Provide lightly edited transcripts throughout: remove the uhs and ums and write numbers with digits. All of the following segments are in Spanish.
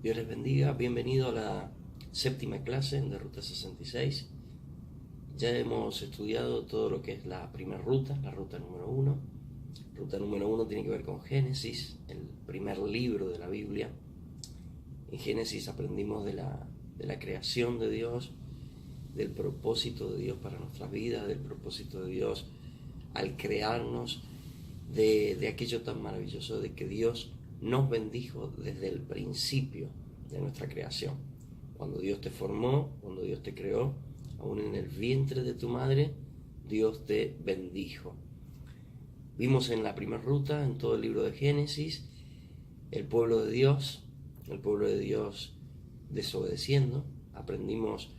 Dios les bendiga, bienvenido a la séptima clase de Ruta 66. Ya hemos estudiado todo lo que es la primera ruta, la ruta número 1. Ruta número 1 tiene que ver con Génesis, el primer libro de la Biblia. En Génesis aprendimos de la creación de Dios, del propósito de Dios para nuestras vidas, del propósito de Dios al crearnos, de aquello tan maravilloso de que Dios nos bendijo desde el principio de nuestra creación. Cuando Dios te formó, cuando Dios te creó, aún en el vientre de tu madre, Dios te bendijo. Vimos en la primera ruta, en todo el libro de Génesis, el pueblo de Dios desobedeciendo. Aprendimos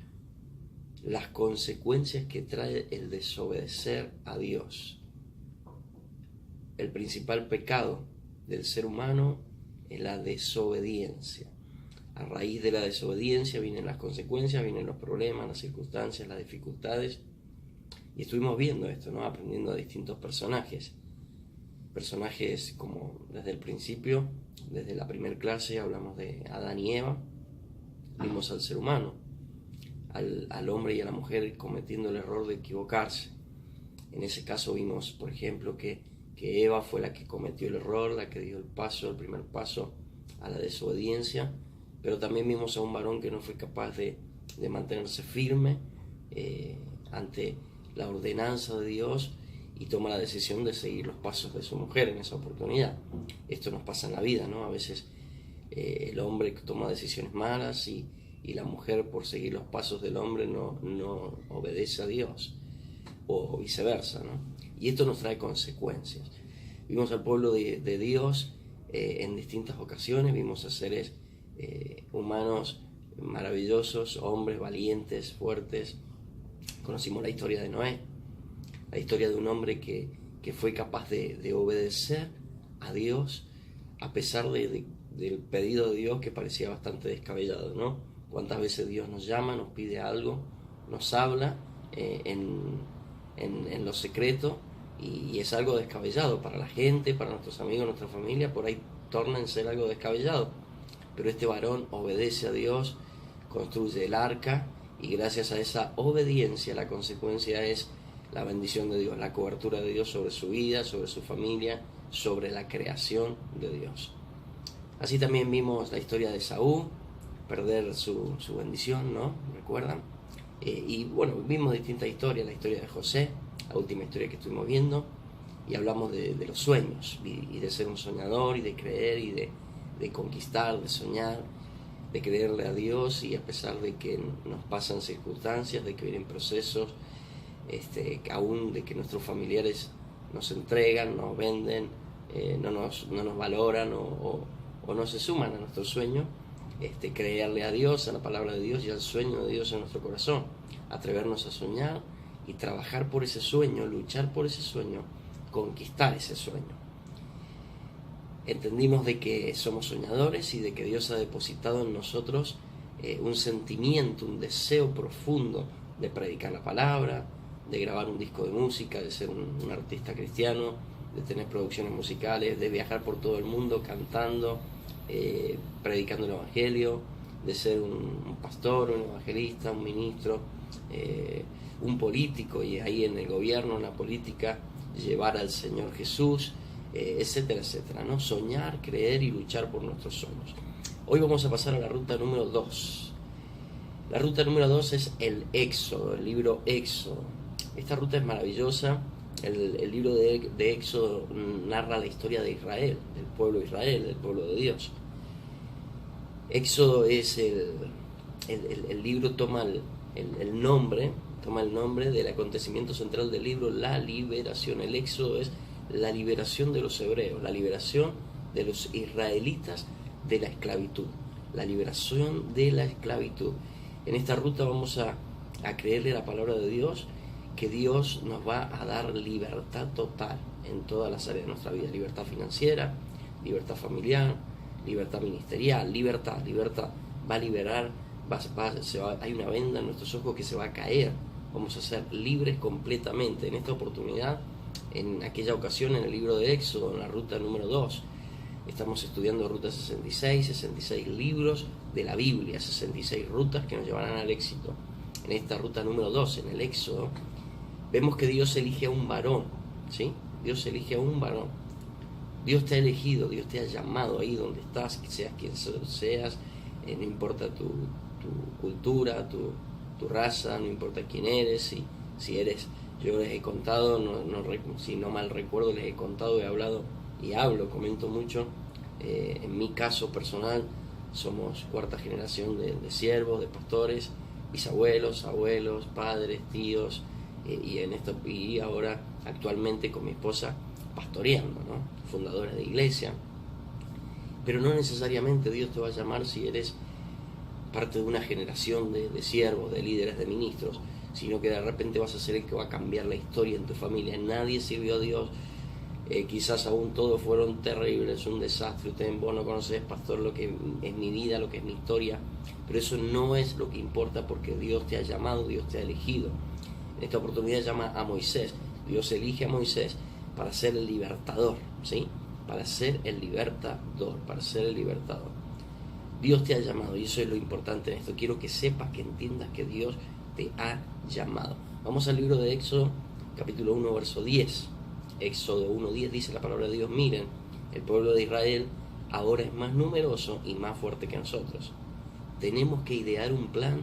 las consecuencias que trae el desobedecer a Dios. El principal pecado del ser humano es la desobediencia. A raíz de la desobediencia vienen las consecuencias, vienen los problemas, las circunstancias, las dificultades. Y estuvimos viendo esto, ¿no? Aprendiendo a distintos personajes. Personajes como desde el principio, desde la primera clase hablamos de Adán y Eva. Vimos al ser humano, al hombre y a la mujer cometiendo el error de equivocarse. En ese caso vimos, por ejemplo, que Eva fue la que cometió el error, la que dio el primer paso a la desobediencia, pero también vimos a un varón que no fue capaz de mantenerse firme ante la ordenanza de Dios y toma la decisión de seguir los pasos de su mujer en esa oportunidad. Esto nos pasa en la vida, ¿no? A veces el hombre toma decisiones malas y la mujer, por seguir los pasos del hombre, no obedece a Dios, o viceversa, ¿no? Y esto nos trae consecuencias. Vimos al pueblo de Dios en distintas ocasiones, vimos a seres humanos maravillosos, hombres valientes, fuertes. Conocimos la historia de Noé, la historia de un hombre que fue capaz de obedecer a Dios a pesar del pedido de Dios, que parecía bastante descabellado, ¿no? Cuántas veces Dios nos llama, nos pide algo, nos habla en lo secreto, y es algo descabellado para la gente, para nuestros amigos, nuestra familia, por ahí torna en ser algo descabellado. Pero este varón obedece a Dios, construye el arca, y gracias a esa obediencia la consecuencia es la bendición de Dios, la cobertura de Dios sobre su vida, sobre su familia, sobre la creación de Dios. Así también vimos la historia de Saúl, perder su bendición, ¿no? ¿Recuerdan? Y bueno, vimos distintas historias, la historia de José, la última historia que estuvimos viendo, y hablamos de los sueños, y de ser un soñador, y de creer, y de conquistar, de soñar, de creerle a Dios, y a pesar de que nos pasan circunstancias, de que vienen procesos, aún de que nuestros familiares nos entregan, nos venden, no nos valoran o no se suman a nuestro sueño, creerle a Dios, a la palabra de Dios y al sueño de Dios en nuestro corazón, atrevernos a soñar y trabajar por ese sueño, luchar por ese sueño, conquistar ese sueño. Entendimos de que somos soñadores y de que Dios ha depositado en nosotros un sentimiento, un deseo profundo de predicar la palabra, de grabar un disco de música, de ser un artista cristiano, de tener producciones musicales, de viajar por todo el mundo cantando, predicando el evangelio, de ser un pastor, un evangelista, un ministro, un político, y ahí en el gobierno, en la política, llevar al Señor Jesús, etcétera, etcétera, ¿no? Soñar, creer y luchar por nuestros sueños. Hoy vamos a pasar a la ruta número 2. La ruta número 2 es el Éxodo, el libro Éxodo. Esta ruta es maravillosa. El libro de Éxodo narra la historia de Israel, del pueblo de Israel, del pueblo de Dios. Éxodo es el libro, toma el nombre del acontecimiento central del libro, la liberación. El Éxodo es la liberación de los hebreos, la liberación de los israelitas de la esclavitud, la liberación de la esclavitud. En esta ruta vamos a creerle la palabra de Dios, que Dios nos va a dar libertad total en todas las áreas de nuestra vida. Libertad financiera, libertad familiar, libertad ministerial, libertad. Va a liberar, hay una venda en nuestros ojos que se va a caer. Vamos a ser libres completamente. En esta oportunidad, en aquella ocasión, en el libro de Éxodo, en la ruta número 2, Estamos estudiando Ruta 66 libros de la Biblia, 66 rutas que nos llevarán al éxito. En esta ruta número 2, en el Éxodo, vemos que Dios elige a un varón, ¿sí? Dios elige a un varón. Dios te ha elegido, Dios te ha llamado ahí donde estás, que seas quien seas, no importa tu cultura, tu raza, no importa quién eres, si eres, yo les he contado, si no mal recuerdo, les he contado, he hablado y comento mucho. En mi caso personal, somos cuarta generación de siervos, de pastores, bisabuelos, abuelos, padres, tíos, y ahora actualmente con mi esposa pastoreando, ¿no? Fundadora de iglesia. Pero no necesariamente Dios te va a llamar si eres parte de una generación de siervos, de líderes, de ministros, sino que de repente vas a ser el que va a cambiar la historia en tu familia. Nadie sirvió a Dios, quizás aún todos fueron terribles, un desastre. Vos no conocés, pastor, lo que es mi vida, lo que es mi historia, pero eso no es lo que importa, porque Dios te ha llamado, Dios te ha elegido. En esta oportunidad llama a Moisés. Dios elige a Moisés para ser el libertador, ¿sí? Para ser el libertador, Dios te ha llamado, y eso es lo importante en esto. Quiero que sepas, que entiendas que Dios te ha llamado. Vamos al libro de Éxodo, capítulo 1, verso 10. Éxodo 1:10 dice la palabra de Dios: miren, el pueblo de Israel ahora es más numeroso y más fuerte que nosotros. Tenemos que idear un plan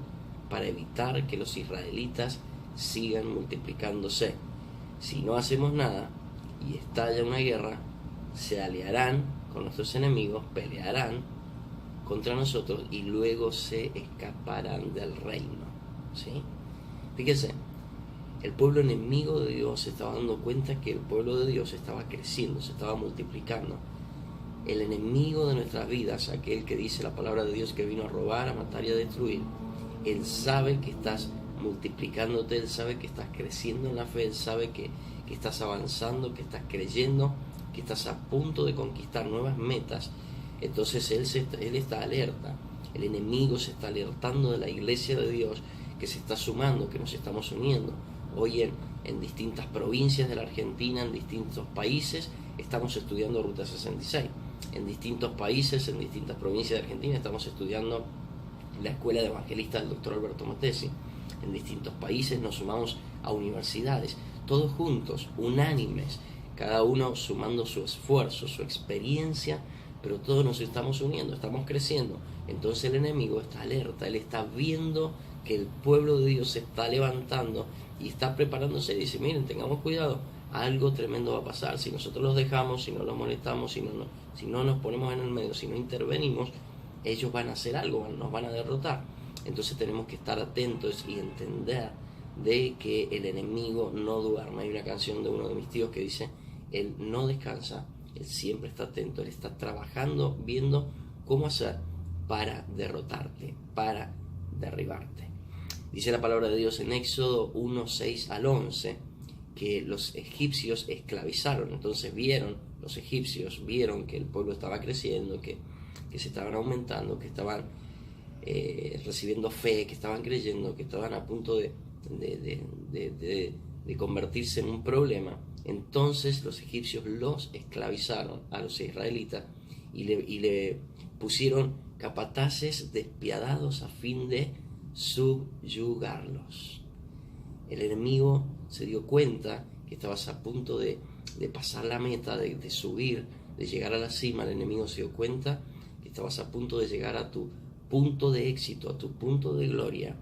para evitar que los israelitas sigan multiplicándose. Si no hacemos nada y estalla una guerra, se aliarán con nuestros enemigos, pelearán contra nosotros y luego se escaparán del reino, ¿sí? Fíjese, el pueblo enemigo de Dios se estaba dando cuenta que el pueblo de Dios estaba creciendo, se estaba multiplicando. El enemigo de nuestras vidas, aquel que dice la palabra de Dios que vino a robar, a matar y a destruir, él sabe que estás multiplicándote, él sabe que estás creciendo en la fe, él sabe que estás avanzando, que estás creyendo, que estás a punto de conquistar nuevas metas. Entonces él está alerta. El enemigo se está alertando de la iglesia de Dios, que se está sumando, que nos estamos uniendo. Hoy en distintas provincias de la Argentina, en distintos países, estamos estudiando Ruta 66. En distintos países, en distintas provincias de Argentina, estamos estudiando la Escuela de Evangelistas del Dr. Alberto Matesi. En distintos países nos sumamos a universidades, todos juntos, unánimes, cada uno sumando su esfuerzo, su experiencia, pero todos nos estamos uniendo, estamos creciendo. Entonces el enemigo está alerta, él está viendo que el pueblo de Dios se está levantando y está preparándose, y dice: miren, tengamos cuidado, algo tremendo va a pasar. Si nosotros los dejamos, si no los molestamos, si no nos ponemos en el medio, si no intervenimos, ellos van a hacer algo, nos van a derrotar. Entonces tenemos que estar atentos y entender de que el enemigo no duerme. Hay una canción de uno de mis tíos que dice: él no descansa, él siempre está atento, él está trabajando, viendo cómo hacer para derrotarte, para derribarte. Dice la palabra de Dios en Éxodo 1:6 al 11 que los egipcios esclavizaron. Entonces los egipcios vieron que el pueblo estaba creciendo, que se estaban aumentando, que estaban recibiendo fe, que estaban creyendo, que estaban a punto de convertirse en un problema. Entonces los egipcios los esclavizaron a los israelitas y le pusieron capataces despiadados a fin de subyugarlos. El enemigo se dio cuenta que estabas a punto de pasar la meta, de subir, de llegar a la cima. El enemigo se dio cuenta que estabas a punto de llegar a tu punto de éxito, a tu punto de gloria,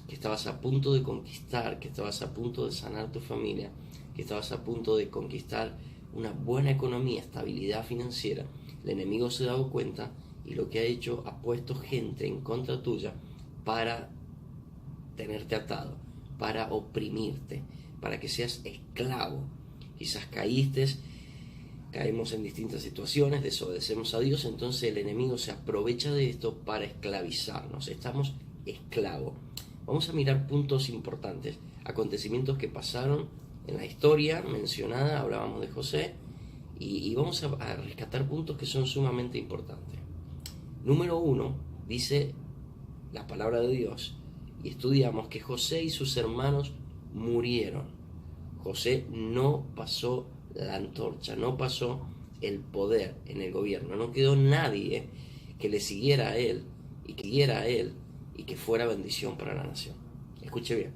que estabas a punto de conquistar, que estabas a punto de sanar tu familia, que estabas a punto de conquistar una buena economía, estabilidad financiera. El enemigo se ha dado cuenta y lo que ha hecho, ha puesto gente en contra tuya para tenerte atado, para oprimirte, para que seas esclavo. Quizás caemos en distintas situaciones, desobedecemos a Dios, entonces el enemigo se aprovecha de esto para esclavizarnos. Estamos esclavos. Vamos a mirar puntos importantes, acontecimientos que pasaron en la historia mencionada. Hablábamos de José y vamos a rescatar puntos que son sumamente importantes. Número 1, dice la palabra de Dios, y estudiamos que José y sus hermanos murieron. José no pasó la antorcha, no pasó el poder en el gobierno. No quedó nadie que le siguiera a él y que siguiera a él y que fuera bendición para la nación. Escuche bien.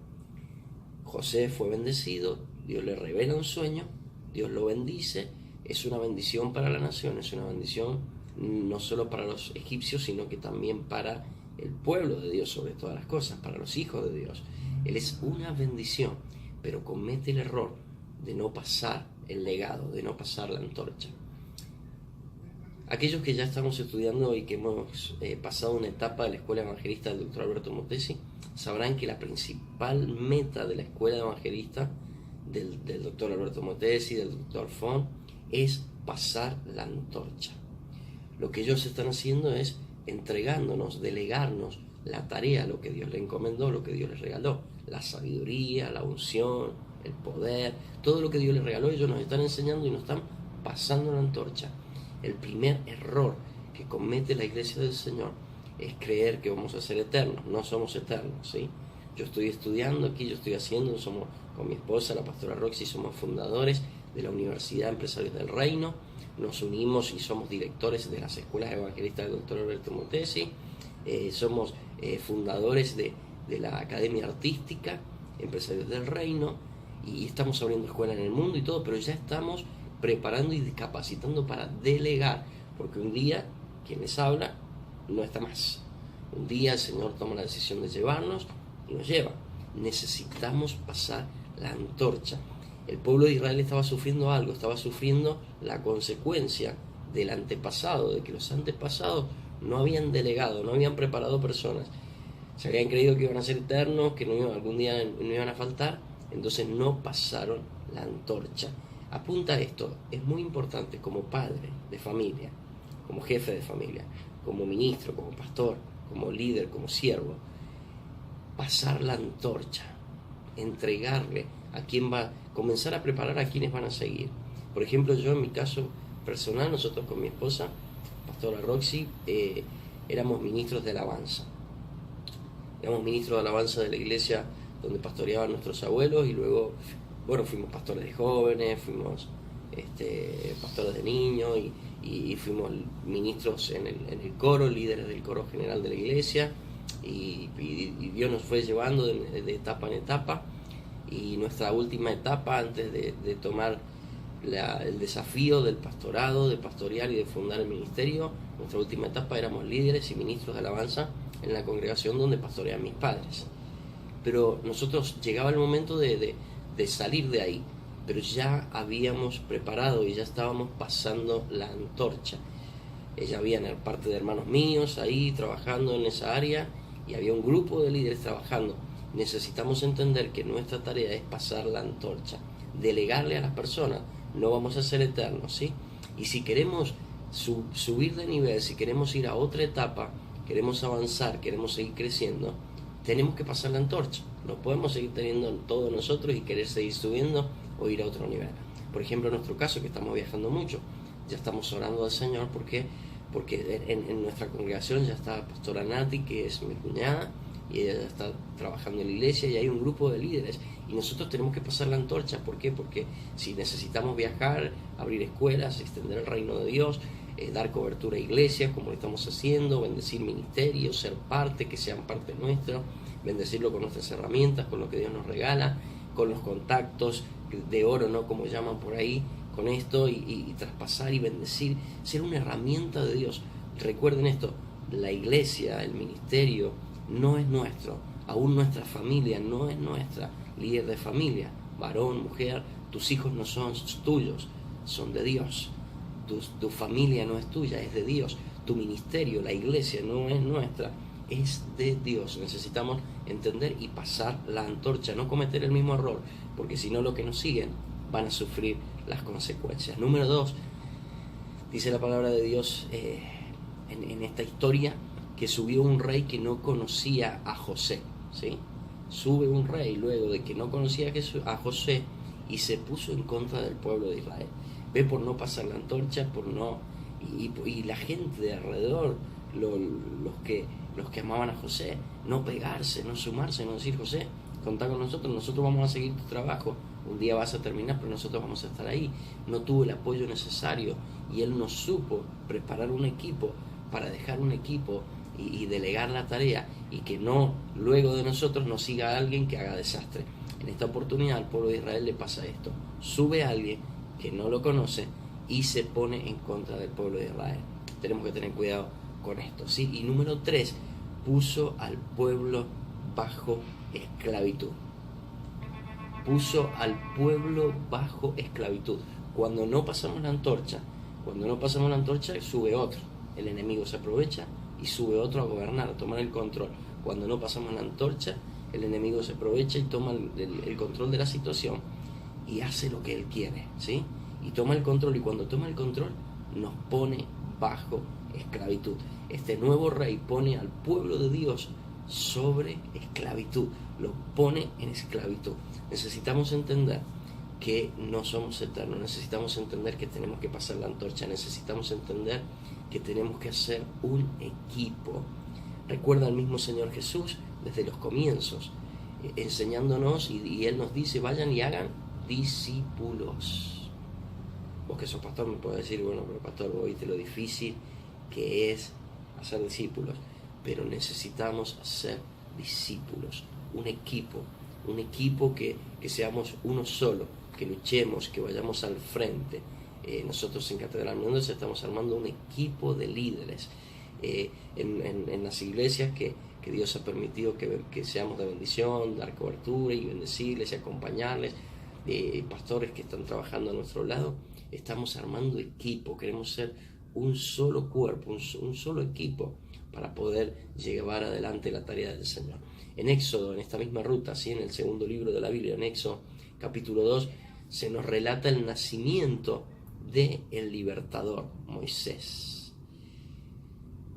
José fue bendecido, Dios le revela un sueño, Dios lo bendice, es una bendición para la nación, es una bendición no solo para los egipcios, sino que también para el pueblo de Dios sobre todas las cosas, para los hijos de Dios. Él es una bendición, pero comete el error de no pasar el legado, de no pasar la antorcha. Aquellos que ya estamos estudiando y que hemos pasado una etapa de la Escuela Evangelista del Dr. Alberto Motesi, sabrán que la principal meta de la Escuela Evangelista del Dr. Alberto Motesi, del Dr. Fon, es pasar la antorcha. Lo que ellos están haciendo es entregándonos, delegarnos la tarea, lo que Dios le encomendó, lo que Dios les regaló, la sabiduría, la unción, el poder, todo lo que Dios les regaló, ellos nos están enseñando y nos están pasando la antorcha. El primer error que comete la iglesia del Señor es creer que vamos a ser eternos. No somos eternos, ¿sí? Yo estoy estudiando aquí, yo estoy haciendo, somos con mi esposa, la pastora Roxy, somos fundadores de la Universidad Empresarios del Reino, nos unimos y somos directores de las escuelas evangelistas del Dr. Alberto Motesi, somos fundadores de la Academia Artística Empresarios del Reino, y estamos abriendo escuelas en el mundo y todo, pero ya estamos preparando y capacitando para delegar, porque un día quien les habla no está más. Un día el Señor toma la decisión de llevarnos y nos lleva. Necesitamos pasar la antorcha. El pueblo de Israel estaba sufriendo algo, estaba sufriendo la consecuencia del antepasado, de que los antepasados no habían delegado, no habían preparado personas. Se habían creído que iban a ser eternos, que algún día no iban a faltar, entonces no pasaron la antorcha. Apunta a esto, es muy importante como padre de familia, como jefe de familia, como ministro, como pastor, como líder, como siervo, pasar la antorcha, entregarle a quien va, comenzar a preparar a quienes van a seguir. Por ejemplo, yo en mi caso personal, nosotros con mi esposa, pastora Roxy, éramos ministros de alabanza. Éramos ministros de alabanza de la iglesia donde pastoreaban nuestros abuelos y luego, bueno, fuimos pastores de jóvenes, fuimos pastores de niños y fuimos ministros en el coro, líderes del coro general de la iglesia, y Dios nos fue llevando de etapa en etapa, y nuestra última etapa antes de tomar el desafío del pastorado, de pastorear y de fundar el ministerio, nuestra última etapa éramos líderes y ministros de alabanza en la congregación donde pastorean mis padres. Pero nosotros llegaba el momento de salir de ahí, pero ya habíamos preparado y ya estábamos pasando la antorcha. Ya habían parte de hermanos míos ahí trabajando en esa área y había un grupo de líderes trabajando. Necesitamos entender que nuestra tarea es pasar la antorcha, delegarle a las personas. No vamos a ser eternos, ¿sí? Y si queremos subir de nivel, si queremos ir a otra etapa, queremos avanzar, queremos seguir creciendo, tenemos que pasar la antorcha. No podemos seguir teniendo todo nosotros y querer seguir subiendo o ir a otro nivel. Por ejemplo, en nuestro caso, que estamos viajando mucho, ya estamos orando al Señor porque en nuestra congregación ya está pastora Nati, que es mi cuñada, y ella ya está trabajando en la iglesia y hay un grupo de líderes y nosotros tenemos que pasar la antorcha. ¿Por qué? Porque si necesitamos viajar, abrir escuelas, extender el reino de Dios, dar cobertura a iglesias como lo estamos haciendo, bendecir ministerios, ser parte, que sean parte nuestra, bendecirlo con nuestras herramientas, con lo que Dios nos regala, con los contactos de oro, ¿no? Como llaman por ahí, con esto y traspasar y bendecir, ser una herramienta de Dios. Recuerden esto, la iglesia, el ministerio no es nuestro, aún nuestra familia no es nuestra. Líder de familia, varón, mujer, tus hijos no son tuyos, son de Dios. Tu familia no es tuya, es de Dios. Tu ministerio, la iglesia, no es nuestra, es de Dios. Necesitamos entender y pasar la antorcha, no cometer el mismo error, porque si no, los que nos siguen van a sufrir las consecuencias. Número 2, dice la palabra de Dios en esta historia, que subió un rey que no conocía a José, ¿sí? Sube un rey luego de que no conocía a José y se puso en contra del pueblo de Israel. Ve, por no pasar la antorcha, por no y la gente de alrededor, los que amaban a José, no pegarse, no sumarse, no decir: José, contá con nosotros vamos a seguir tu trabajo. un día vas a terminar, pero nosotros vamos a estar ahí. No tuvo el apoyo necesario y él no supo preparar un equipo para dejar un equipo y delegar la tarea, y que no luego de nosotros nos siga alguien que haga desastre. En esta oportunidad al pueblo de Israel le pasa esto: sube alguien que no lo conoce y se pone en contra del pueblo de Israel. Tenemos que tener cuidado con esto, ¿sí? Y número 3, puso al pueblo bajo esclavitud. Puso al pueblo bajo esclavitud. Cuando no pasamos la antorcha, sube otro. El enemigo se aprovecha y sube otro a gobernar, a tomar el control. Cuando no pasamos la antorcha, el enemigo se aprovecha y toma el control de la situación y hace lo que él quiere, ¿sí? Y toma el control, y cuando toma el control nos pone bajo esclavitud. Este nuevo rey pone al pueblo de Dios sobre esclavitud, lo pone en esclavitud. Necesitamos entender que no somos eternos, necesitamos entender que tenemos que pasar la antorcha, necesitamos entender que tenemos que hacer un equipo. Recuerda al mismo Señor Jesús desde los comienzos, enseñándonos, y Él nos dice: vayan y hagan discípulos. Vos que sos pastor me podés decir: bueno, pero pastor, vos viste lo difícil que es hacer discípulos. Pero necesitamos hacer discípulos, un equipo que seamos uno solo, que luchemos, que vayamos al frente. Nosotros en Catedral Mendoza estamos armando un equipo de líderes en las iglesias que Dios ha permitido que seamos de bendición, dar cobertura y bendecirles y acompañarles. Pastores que están trabajando a nuestro lado, estamos armando equipo, queremos ser un solo cuerpo, un solo equipo, para poder llevar adelante la tarea del Señor. En Éxodo, en esta misma ruta, ¿sí? En el segundo libro de la Biblia, en Éxodo capítulo 2, se nos relata el nacimiento del libertador, Moisés.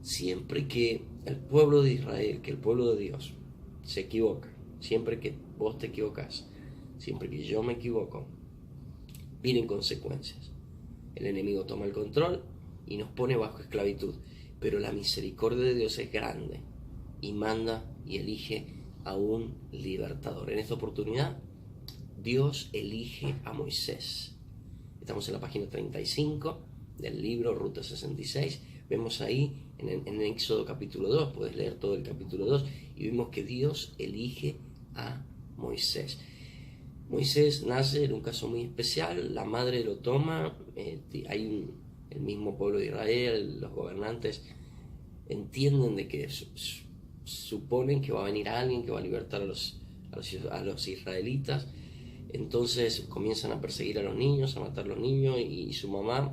Siempre que el pueblo de Israel, que el pueblo de Dios se equivoca, siempre que vos te equivocas, siempre que yo me equivoco, vienen consecuencias. El enemigo toma el control y nos pone bajo esclavitud. Pero la misericordia de Dios es grande y manda y elige a un libertador. En esta oportunidad, Dios elige a Moisés. Estamos en la página 35 del libro Ruta 66. Vemos ahí en Éxodo capítulo 2, puedes leer todo el capítulo 2, y vemos que Dios elige a Moisés. Moisés nace en un caso muy especial, la madre lo toma, el mismo pueblo de Israel, los gobernantes entienden de que suponen que va a venir alguien que va a libertar a los israelitas. Entonces comienzan a perseguir a los niños, a matar a los niños, y su mamá,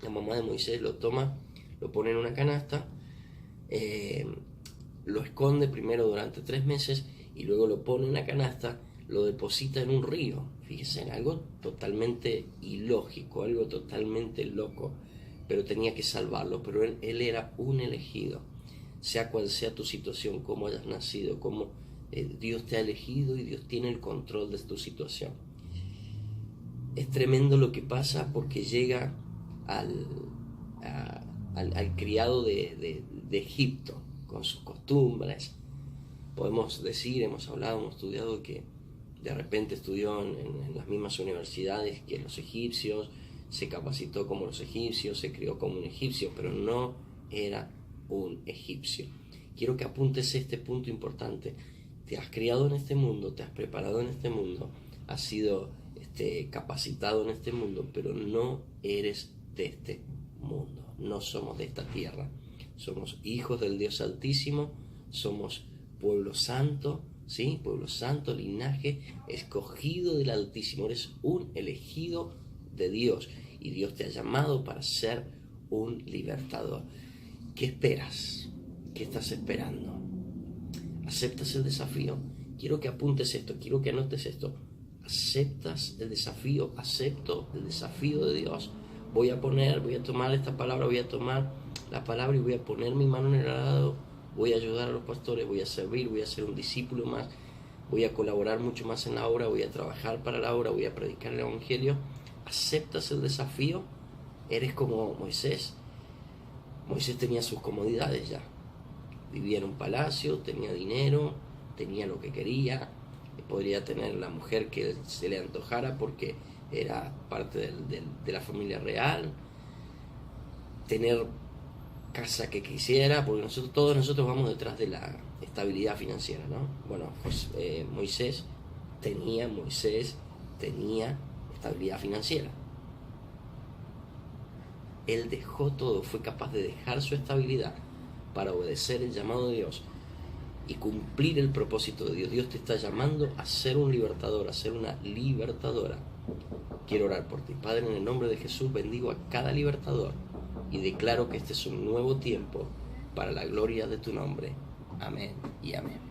la mamá de Moisés, lo toma, lo pone en una canasta, lo esconde primero durante 3 meses y luego lo pone en una canasta, lo deposita en un río. Fíjense, en algo totalmente ilógico, algo totalmente loco, pero tenía que salvarlo. Pero él era un elegido, sea cual sea tu situación, cómo hayas nacido, cómo Dios te ha elegido y Dios tiene el control de tu situación. Es tremendo lo que pasa, porque llega al criado de Egipto con sus costumbres. Podemos decir, hemos hablado, hemos estudiado que de repente estudió en las mismas universidades que los egipcios, se capacitó como los egipcios, se crió como un egipcio, pero no era un egipcio. Quiero que apuntes este punto importante. Te has criado en este mundo, te has preparado en este mundo, has sido capacitado en este mundo, pero no eres de este mundo. No somos de esta tierra. Somos hijos del Dios Altísimo, somos pueblo santo, ¿sí? Pueblo santo, linaje escogido del Altísimo. Eres un elegido de Dios y Dios te ha llamado para ser un libertador. ¿Qué esperas? ¿Qué estás esperando? ¿Aceptas el desafío? Quiero que apuntes esto, quiero que anotes esto. ¿Aceptas el desafío? ¿Acepto el desafío de Dios? Voy a tomar esta palabra, voy a tomar la palabra y voy a poner mi mano en el arado, voy a ayudar a los pastores, voy a servir, voy a ser un discípulo más, voy a colaborar mucho más en la obra, voy a trabajar para la obra, voy a predicar el Evangelio. ¿Aceptas el desafío? ¿Eres como Moisés? Moisés tenía sus comodidades ya. Vivía en un palacio, tenía dinero, tenía lo que quería, podría tener la mujer que se le antojara porque era parte de la familia real, tener casa que quisiera, porque todos nosotros vamos detrás de la estabilidad financiera, ¿no? Bueno, pues Moisés tenía estabilidad financiera. Él dejó todo, fue capaz de dejar su estabilidad para obedecer el llamado de Dios y cumplir el propósito de Dios. Dios te está llamando a ser un libertador, a ser una libertadora. Quiero orar por ti. Padre, en el nombre de Jesús, bendigo a cada libertador y declaro que este es un nuevo tiempo para la gloria de tu nombre. Amén y amén.